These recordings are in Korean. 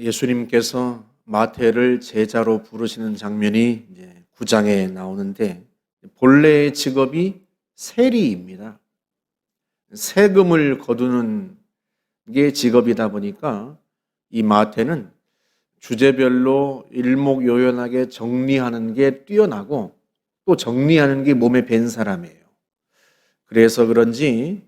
예수님께서 마태를 제자로 부르시는 장면이 이제 9장에 나오는데 본래의 직업이 세리입니다. 세금을 거두는 게 직업이다 보니까 이 마태는 주제별로 일목요연하게 정리하는 게 뛰어나고 또 정리하는 게 몸에 밴 사람이에요. 그래서 그런지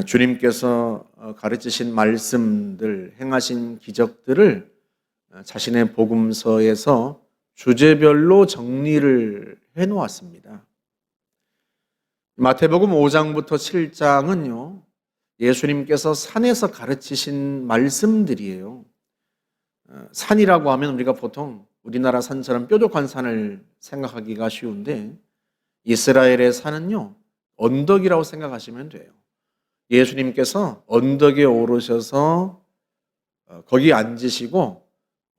주님께서 가르치신 말씀들, 행하신 기적들을 자신의 복음서에서 주제별로 정리를 해놓았습니다. 마태복음 5장부터 7장은요, 예수님께서 산에서 가르치신 말씀들이에요. 산이라고 하면 우리가 보통 우리나라 산처럼 뾰족한 산을 생각하기가 쉬운데 이스라엘의 산은요, 언덕이라고 생각하시면 돼요. 예수님께서 언덕에 오르셔서 거기 앉으시고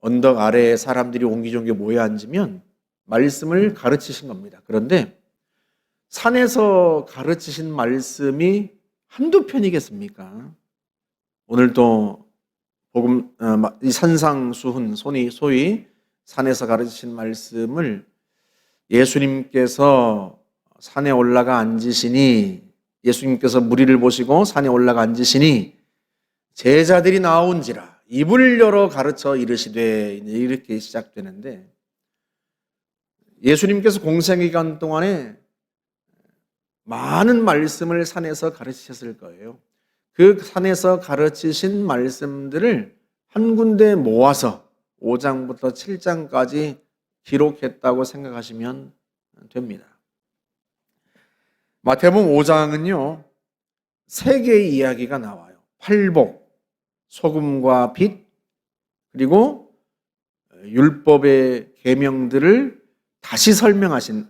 언덕 아래에 사람들이 옹기종기 모여 앉으면 말씀을 가르치신 겁니다. 그런데 산에서 가르치신 말씀이 한두 편이겠습니까? 오늘도 복음 이 산상수훈 소위 산에서 가르치신 말씀을 예수님께서 산에 올라가 앉으시니 예수님께서 무리를 보시고 산에 올라가 앉으시니 제자들이 나온지라 입을 열어 가르쳐 이르시되 이렇게 시작되는데 예수님께서 공생기간 동안에 많은 말씀을 산에서 가르치셨을 거예요. 그 산에서 가르치신 말씀들을 한 군데 모아서 5장부터 7장까지 기록했다고 생각하시면 됩니다. 마태복음 5장은요, 세 개의 이야기가 나와요. 팔복, 소금과 빛, 그리고 율법의 계명들을 다시 설명하신,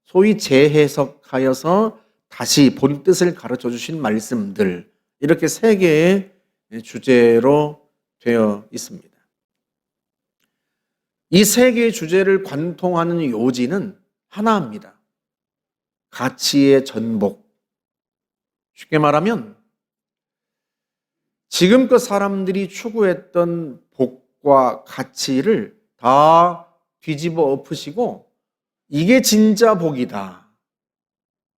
소위 재해석하여서 다시 본 뜻을 가르쳐 주신 말씀들, 이렇게 세 개의 주제로 되어 있습니다. 이 세 개의 주제를 관통하는 요지는 하나입니다. 가치의 전복. 쉽게 말하면 지금껏 사람들이 추구했던 복과 가치를 다 뒤집어 엎으시고 이게 진짜 복이다.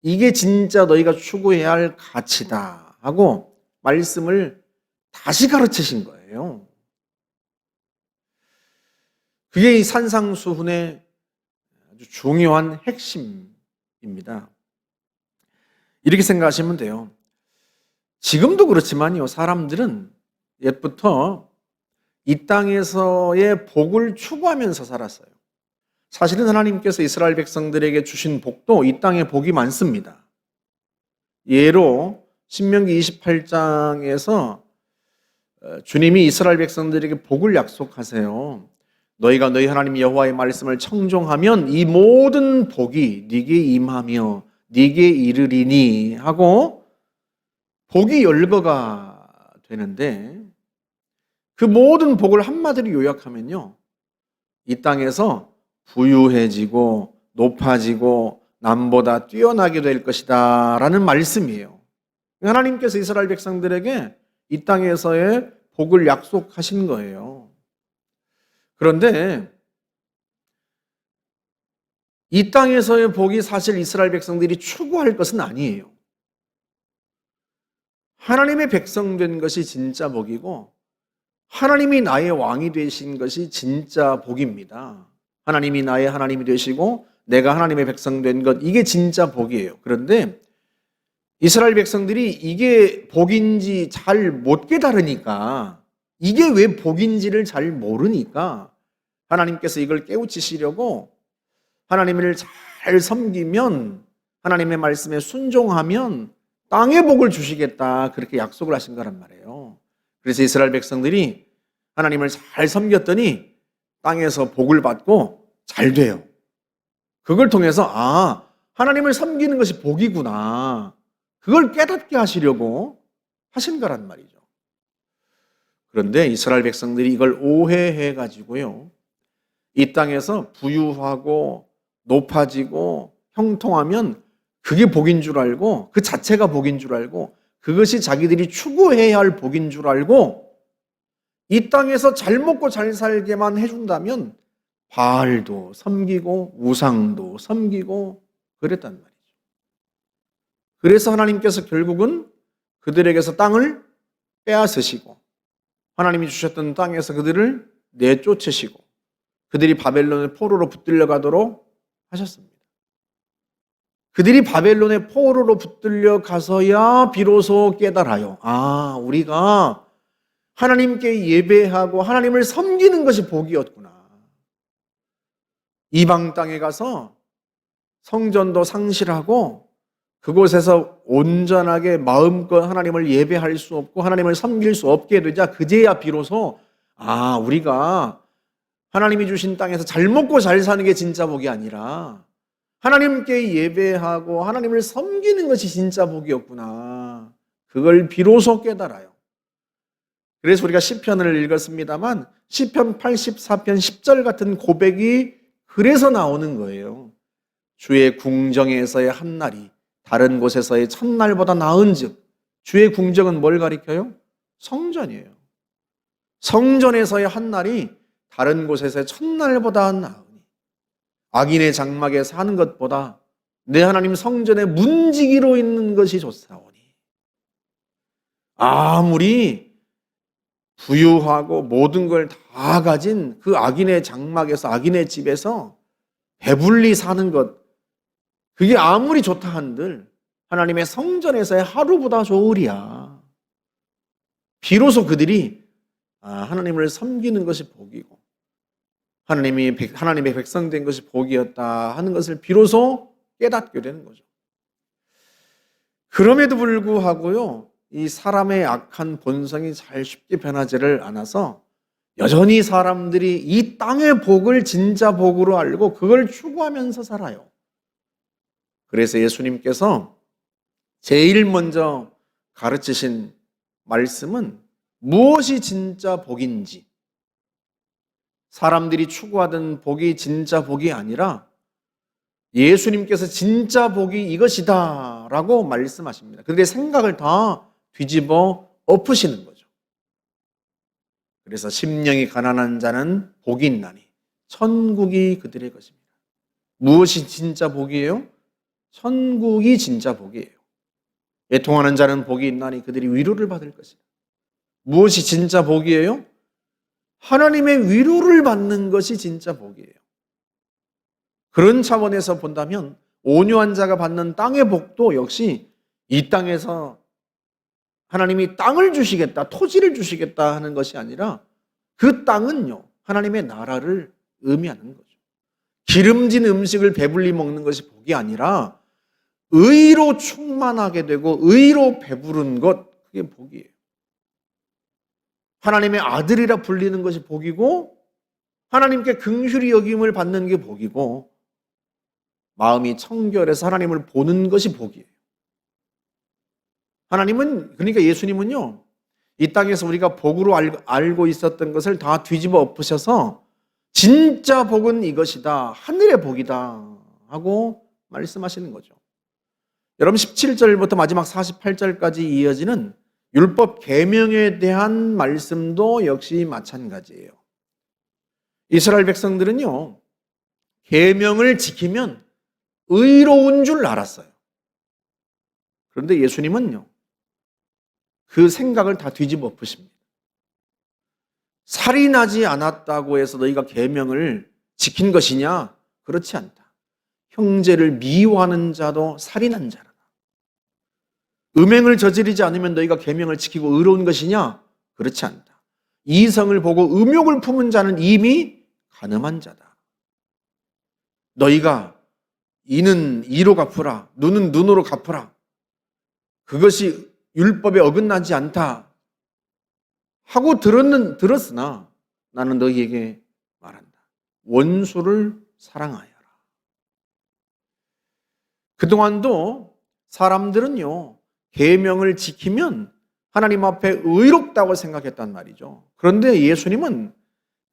이게 진짜 너희가 추구해야 할 가치다 하고 말씀을 다시 가르치신 거예요. 그게 이 산상수훈의 아주 중요한 핵심입니다. 이렇게 생각하시면 돼요. 지금도 그렇지만요, 사람들은 옛부터 이 땅에서의 복을 추구하면서 살았어요. 사실은 하나님께서 이스라엘 백성들에게 주신 복도 이 땅에 복이 많습니다. 예로 신명기 28장에서 주님이 이스라엘 백성들에게 복을 약속하세요. 너희가 너희 하나님 여호와의 말씀을 청종하면 이 모든 복이 네게 임하며 네게 이르리니 하고 복이 열거가 되는데 그 모든 복을 한마디로 요약하면요, 이 땅에서 부유해지고 높아지고 남보다 뛰어나게 될 것이다 라는 말씀이에요. 하나님께서 이스라엘 백성들에게 이 땅에서의 복을 약속하신 거예요. 그런데 이 땅에서의 복이 사실 이스라엘 백성들이 추구할 것은 아니에요. 하나님의 백성 된 것이 진짜 복이고 하나님이 나의 왕이 되신 것이 진짜 복입니다. 하나님이 나의 하나님이 되시고 내가 하나님의 백성 된 것, 이게 진짜 복이에요. 그런데 이스라엘 백성들이 이게 복인지 잘 못 깨달으니까, 이게 왜 복인지를 잘 모르니까 하나님께서 이걸 깨우치시려고 하나님을 잘 섬기면, 하나님의 말씀에 순종하면 땅의 복을 주시겠다, 그렇게 약속을 하신 거란 말이에요. 그래서 이스라엘 백성들이 하나님을 잘 섬겼더니 땅에서 복을 받고 잘 돼요. 그걸 통해서 하나님을 섬기는 것이 복이구나, 그걸 깨닫게 하시려고 하신 거란 말이죠. 그런데 이스라엘 백성들이 이걸 오해해가지고요, 이 땅에서 부유하고 높아지고 형통하면 그게 복인 줄 알고, 그 자체가 복인 줄 알고, 그것이 자기들이 추구해야 할 복인 줄 알고 이 땅에서 잘 먹고 잘 살게만 해준다면 바알도 섬기고 우상도 섬기고 그랬단 말이죠. 그래서 하나님께서 결국은 그들에게서 땅을 빼앗으시고 하나님이 주셨던 땅에서 그들을 내쫓으시고 그들이 바벨론의 포로로 붙들려 가도록 하셨습니다. 그들이 바벨론의 포로로 붙들려 가서야 비로소 깨달아요. 아, 우리가 하나님께 예배하고 하나님을 섬기는 것이 복이었구나. 이방 땅에 가서 성전도 상실하고 그곳에서 온전하게 마음껏 하나님을 예배할 수 없고 하나님을 섬길 수 없게 되자 그제야 비로소 아, 우리가 하나님이 주신 땅에서 잘 먹고 잘 사는 게 진짜 복이 아니라 하나님께 예배하고 하나님을 섬기는 것이 진짜 복이었구나. 그걸 비로소 깨달아요. 그래서 우리가 시편을 읽었습니다만 시편 84편 10절 같은 고백이 그래서 나오는 거예요. 주의 궁정에서의 한날이 다른 곳에서의 첫날보다 나은즉 주의 궁정은 뭘 가리켜요? 성전이에요. 성전에서의 한날이 다른 곳에서의 첫날보다 나으니 악인의 장막에 사는 것보다 내 하나님 성전에 문지기로 있는 것이 좋사오니 아무리 부유하고 모든 걸 다 가진 그 악인의 장막에서 악인의 집에서 배불리 사는 것 그게 아무리 좋다 한들 하나님의 성전에서의 하루보다 좋으리야. 비로소 그들이 하나님을 섬기는 것이 복이고 하나님의 백성된 것이 복이었다 하는 것을 비로소 깨닫게 되는 거죠. 그럼에도 불구하고요, 이 사람의 악한 본성이 잘 쉽게 변하지를 않아서 여전히 사람들이 이 땅의 복을 진짜 복으로 알고 그걸 추구하면서 살아요. 그래서 예수님께서 제일 먼저 가르치신 말씀은 무엇이 진짜 복인지, 사람들이 추구하던 복이 진짜 복이 아니라 예수님께서 진짜 복이 이것이다 라고 말씀하십니다. 그들의 생각을 다 뒤집어 엎으시는 거죠. 그래서 심령이 가난한 자는 복이 있나니 천국이 그들의 것입니다. 무엇이 진짜 복이에요? 천국이 진짜 복이에요. 애통하는 자는 복이 있나니 그들이 위로를 받을 것이다. 무엇이 진짜 복이에요? 하나님의 위로를 받는 것이 진짜 복이에요. 그런 차원에서 본다면 온유한 자가 받는 땅의 복도 역시 이 땅에서 하나님이 땅을 주시겠다, 토지를 주시겠다 하는 것이 아니라 그 땅은요, 하나님의 나라를 의미하는 거죠. 기름진 음식을 배불리 먹는 것이 복이 아니라 의로 충만하게 되고 의로 배부른 것, 그게 복이에요. 하나님의 아들이라 불리는 것이 복이고 하나님께 긍휼히 여김을 받는 게 복이고 마음이 청결해서 하나님을 보는 것이 복이에요. 하나님은, 그러니까 예수님은요, 이 땅에서 우리가 복으로 알고 있었던 것을 다 뒤집어 엎으셔서 진짜 복은 이것이다, 하늘의 복이다 하고 말씀하시는 거죠. 여러분 17절부터 마지막 48절까지 이어지는 율법 계명에 대한 말씀도 역시 마찬가지예요. 이스라엘 백성들은요, 계명을 지키면 의로운 줄 알았어요. 그런데 예수님은요, 그 생각을 다 뒤집어 엎으십니다. 살인하지 않았다고 해서 너희가 계명을 지킨 것이냐? 그렇지 않다. 형제를 미워하는 자도 살인한 자라. 음행을 저지르지 않으면 너희가 계명을 지키고 의로운 것이냐? 그렇지 않다. 이성을 보고 음욕을 품은 자는 이미 간음한 자다. 너희가 이는 이로 갚으라, 눈은 눈으로 갚으라. 그것이 율법에 어긋나지 않다 하고 들었으나 나는 너희에게 말한다. 원수를 사랑하여라. 그동안도 사람들은요, 계명을 지키면 하나님 앞에 의롭다고 생각했단 말이죠. 그런데 예수님은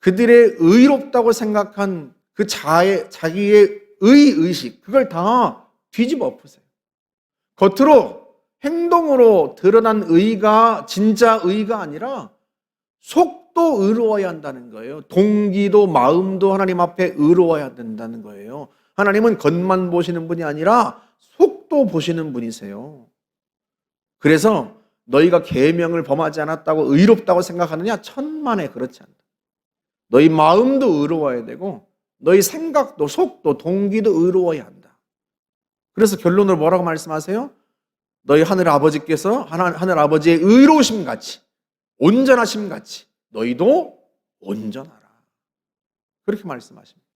그들의 의롭다고 생각한 그 자기의 의식, 그걸 다 뒤집어 엎으세요. 겉으로 행동으로 드러난 의가 진짜 의가 아니라 속도 의로워야 한다는 거예요. 동기도 마음도 하나님 앞에 의로워야 된다는 거예요. 하나님은 겉만 보시는 분이 아니라 속도 보시는 분이세요. 그래서 너희가 계명을 범하지 않았다고 의롭다고 생각하느냐? 천만에 그렇지 않다. 너희 마음도 의로워야 되고 너희 생각도 속도 동기도 의로워야 한다. 그래서 결론으로 뭐라고 말씀하세요? 너희 하늘 아버지께서 하늘 아버지의 의로우심 같이 온전하심 같이 너희도 온전하라. 그렇게 말씀하십니다.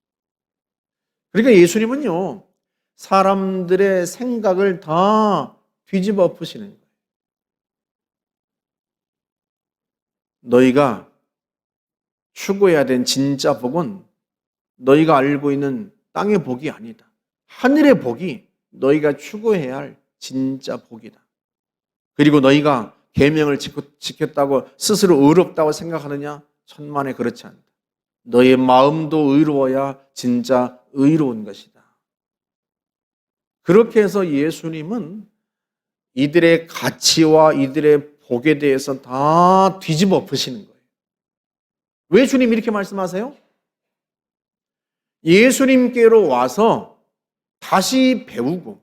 그러니까 예수님은요, 사람들의 생각을 다 뒤집어 엎으시는 거예요. 너희가 추구해야 된 진짜 복은 너희가 알고 있는 땅의 복이 아니다. 하늘의 복이 너희가 추구해야 할 진짜 복이다. 그리고 너희가 계명을 지켰다고 스스로 의롭다고 생각하느냐? 천만에 그렇지 않다. 너희의 마음도 의로워야 진짜 의로운 것이다. 그렇게 해서 예수님은 이들의 가치와 이들의 복에 대해서 다 뒤집어 엎으시는 거예요. 왜 주님이 이렇게 말씀하세요? 예수님께로 와서 다시 배우고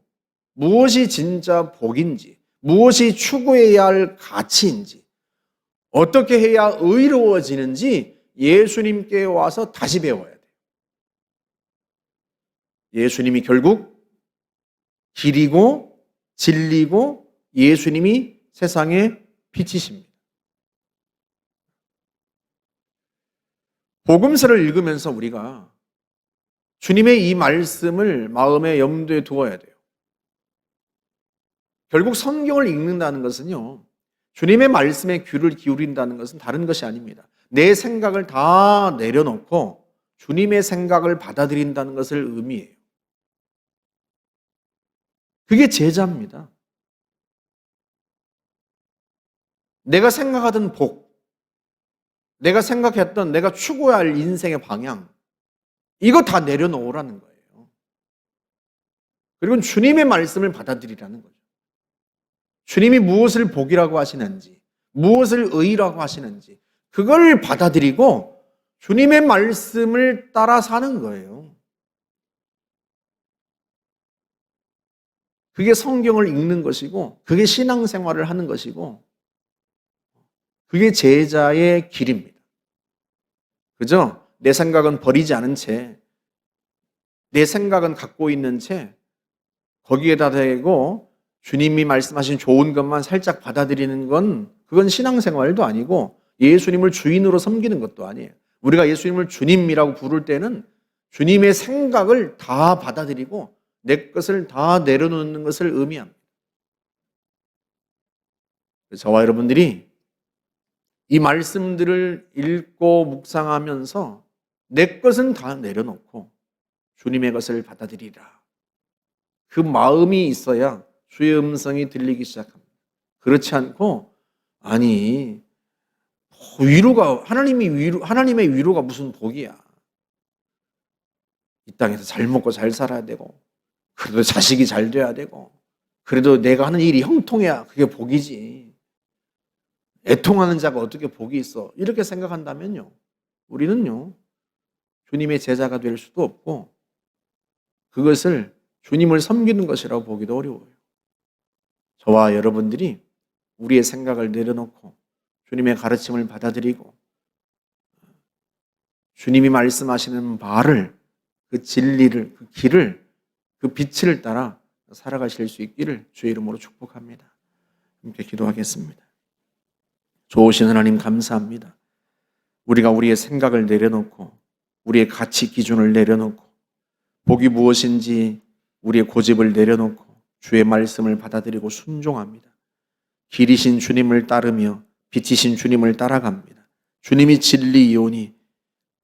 무엇이 진짜 복인지, 무엇이 추구해야 할 가치인지, 어떻게 해야 의로워지는지 예수님께 와서 다시 배워야 돼요. 예수님이 결국 길이고 진리고 예수님이 세상의 빛이십니다. 복음서를 읽으면서 우리가 주님의 이 말씀을 마음에 염두에 두어야 돼요. 결국 성경을 읽는다는 것은요, 주님의 말씀에 귀를 기울인다는 것은 다른 것이 아닙니다. 내 생각을 다 내려놓고 주님의 생각을 받아들인다는 것을 의미해요. 그게 제자입니다. 내가 생각하던 복, 내가 생각했던 내가 추구해야 할 인생의 방향, 이거 다 내려놓으라는 거예요. 그리고 주님의 말씀을 받아들이라는 거죠. 주님이 무엇을 복이라고 하시는지, 무엇을 의라고 하시는지 그걸 받아들이고 주님의 말씀을 따라 사는 거예요. 그게 성경을 읽는 것이고 그게 신앙생활을 하는 것이고 그게 제자의 길입니다. 그죠? 내 생각은 버리지 않은 채, 내 생각은 갖고 있는 채 거기에다 대고 주님이 말씀하신 좋은 것만 살짝 받아들이는 건 그건 신앙생활도 아니고 예수님을 주인으로 섬기는 것도 아니에요. 우리가 예수님을 주님이라고 부를 때는 주님의 생각을 다 받아들이고 내 것을 다 내려놓는 것을 의미합니다. 저와 여러분들이 이 말씀들을 읽고 묵상하면서 내 것은 다 내려놓고 주님의 것을 받아들이라. 그 마음이 있어야 주의 음성이 들리기 시작합니다. 그렇지 않고 아니 위로가 하나님의 위로가 무슨 복이야. 이 땅에서 잘 먹고 잘 살아야 되고 그래도 자식이 잘 돼야 되고 그래도 내가 하는 일이 형통해야 그게 복이지. 애통하는 자가 어떻게 복이 있어. 이렇게 생각한다면요. 우리는요. 주님의 제자가 될 수도 없고 그것을 주님을 섬기는 것이라고 보기도 어려워요. 저와 여러분들이 우리의 생각을 내려놓고 주님의 가르침을 받아들이고 주님이 말씀하시는 바를 그 진리를 그 길을 그 빛을 따라 살아가실 수 있기를 주의 이름으로 축복합니다. 함께 기도하겠습니다. 좋으신 하나님 감사합니다. 우리가 우리의 생각을 내려놓고 우리의 가치 기준을 내려놓고 복이 무엇인지 우리의 고집을 내려놓고 주의 말씀을 받아들이고 순종합니다. 길이신 주님을 따르며 빛이신 주님을 따라갑니다. 주님이 진리이오니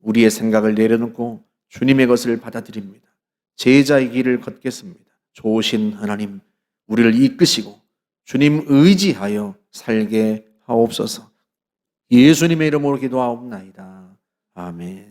우리의 생각을 내려놓고 주님의 것을 받아들입니다. 제자의 길을 걷겠습니다. 좋으신 하나님, 우리를 이끄시고 주님 의지하여 살게 하옵소서. 예수님의 이름으로 기도하옵나이다. 아멘.